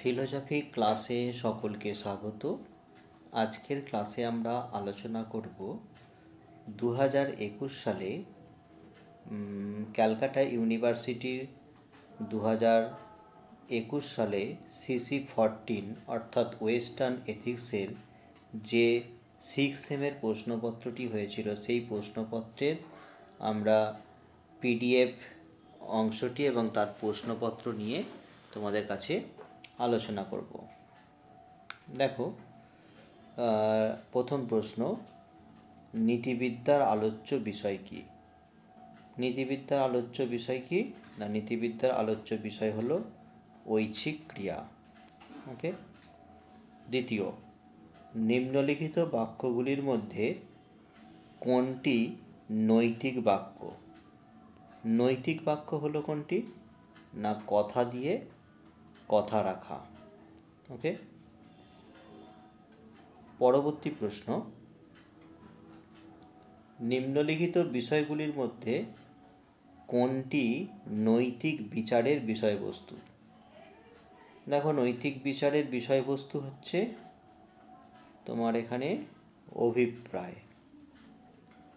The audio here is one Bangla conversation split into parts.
ফিলোসফি ক্লাসে সকলকে স্বাগত। আজকের ক্লাসে আমরা আলোচনা করব 2021 সালে ক্যালকাটা ইউনিভার্সিটির 2021 সালে CC14 অর্থাৎ ওয়েস্টার্ন এথিক্সের যে 6 সেমের প্রশ্নপত্রটি হয়েছিল সেই প্রশ্নপত্রের আমরা PDF অংশটি এবং তার প্রশ্নপত্র নিয়ে তোমাদের কাছে আলোচনা করব। দেখো, প্রথম প্রশ্ন, নীতিবিদ্যার আলোচ্য বিষয় কি? নীতিবিদ্যার আলোচ্য বিষয় কি না, নীতিবিদ্যার আলোচ্য বিষয় হলো ঐচ্ছিক ক্রিয়া। ওকে। দ্বিতীয়, নিম্নলিখিত বাক্যগুলির মধ্যে কোনটি নৈতিক বাক্য? নৈতিক বাক্য হলো কোনটি না, কথা দিয়ে কথা রাখা। ওকে। পরবর্তী প্রশ্ন, নিম্নলিখিত বিষয়গুলির মধ্যে কোনটি নৈতিক বিচারের বিষয়বস্তু? দেখো, নৈতিক বিচারের বিষয়বস্তু হচ্ছে তোমার এখানে অভিপ্রায়।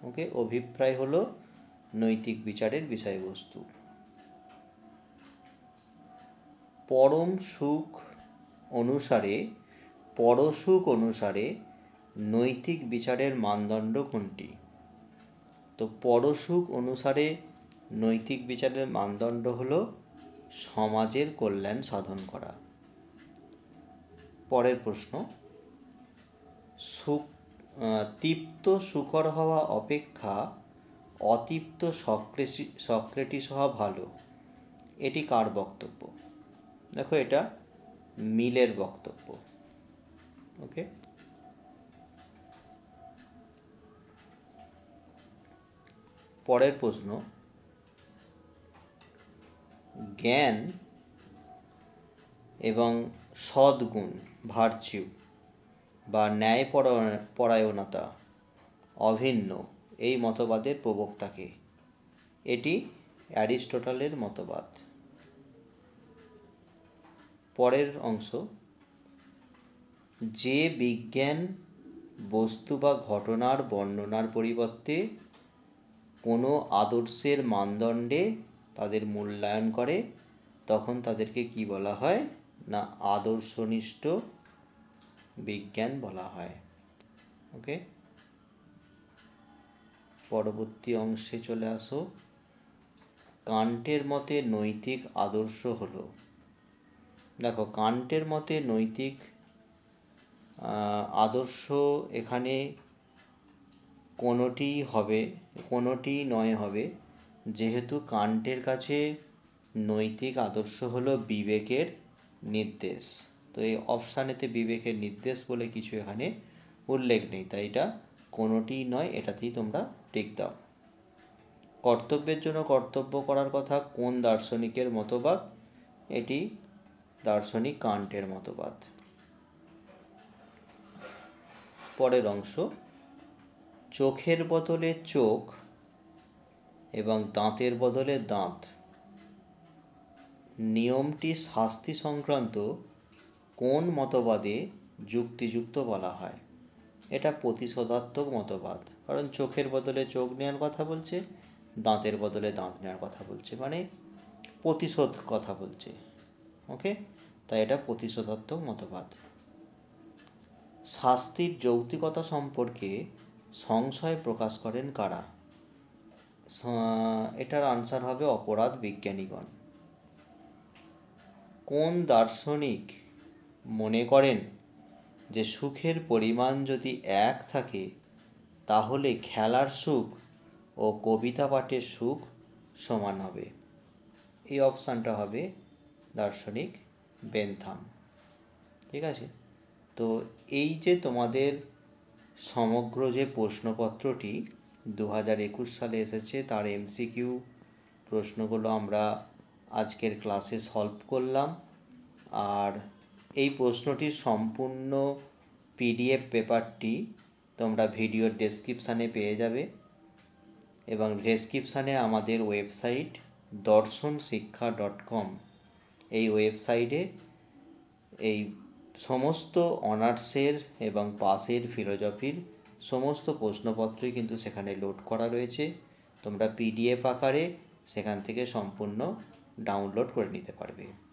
ওকে, অভিপ্রায় হলো নৈতিক বিচারের বিষয়বস্তু। পরম সুখ অনুসারে পরসুখ অনুসারে নৈতিক বিচারের মানদণ্ড কোনটি? তো পরসুখ অনুসারে নৈতিক বিচারের মানদণ্ড হলো সমাজের কল্যাণ সাধন করা। পরের প্রশ্ন, তৃপ্ত সুখর হওয়া অপেক্ষা অতৃপ্ত সক্রেটিস হওয়া ভালো, এটি কার বক্তব্য? দেখো, এটা মিলের বক্তব্য। ওকে। পরের প্রশ্ন, জ্ঞান এবং সদ্গুণ ভার্চিউ বা ন্যায়পরায়ণতা অভিন্ন এই মতবাদের প্রবক্তাকে? এটি অ্যারিস্টটলের মতবাদ। পরের অংশ, যে বিজ্ঞান বস্তু বা ঘটনার বর্ণনার পরিবর্তে কোনো আদর্শের মানদণ্ডে তাদের মূল্যায়ন করে তখন তাদেরকে কি বলা হয় না, আদর্শনিষ্ঠ বিজ্ঞান বলা হয়। ওকে। পরবর্তী অংশে চলে আসো। কান্টের মতে নৈতিক আদর্শ হলো, দেখো, কান্টের মতে নৈতিক আদর্শ এখানে কোনোটি নয় হবে, যেহেতু কান্টের কাছে নৈতিক আদর্শ হলো বিবেকের নির্দেশ। তো এই অপশানেতে বিবেকের নির্দেশ বলে কিছু এখানে উল্লেখ নেই, তাই এটা কোনোটিই নয়, এটাতেই তোমরা টিক দাও। কর্তব্যের জন্য কর্তব্য করার কথা কোন দার্শনিকের মতবাদ? এটি দার্শনিক কান্টের মতবাদ। পরের অংশ, চোখের বদলে চোখ এবং দাঁতের বদলে দাঁত নিয়মটি শাস্তি সংক্রান্ত কোন মতবাদে যুক্তিযুক্ত বলা হয়? এটা প্রতিশোধাত্মক মতবাদ, কারণ চোখের বদলে চোখ নেওয়ার কথা বলছে, দাঁতের বদলে দাঁত নেওয়ার কথা বলছে, মানে প্রতিশোধ কথা বলছে। ওকে, তাই এটা প্রতিশোধাত্মক মতবাদ। শাস্তির যৌক্তিকতা সম্পর্কে সংশয় প্রকাশ করেন কারা? এটার আনসার হবে অপরাধ বিজ্ঞানীগণ। কোন দার্শনিক মনে করেন যে সুখের পরিমাণ যদি 1 থাকে তাহলে খেলার সুখ ও কবিতা পাঠের সুখ সমান হবে? এই অপশানটা হবে দার্শনিক বেনথাম। ঠিক আছে। তো এই যে তোমাদের সমগ্র যে প্রশ্নপত্রটি 2021 সালে এসেছে তার MCQ প্রশ্নগুলো আমরা আজকের ক্লাসে সলভ করলাম। আর এই প্রশ্নটির সম্পূর্ণ PDF পেপারটি তোমরা ভিডিওর ডেসক্রিপশানে পেয়ে যাবে, এবং ডেসক্রিপশানে আমাদের ওয়েবসাইট darshanshikha.com এই ওয়েবসাইটে এই সমস্ত অনার্সের এবং পাসের ফিলোজফির সমস্ত প্রশ্নপত্রই কিন্তু সেখানে লোড করা রয়েছে। তোমরা পিডিএফ আকারে সেখান থেকে সম্পূর্ণ ডাউনলোড করে নিতে পারবে।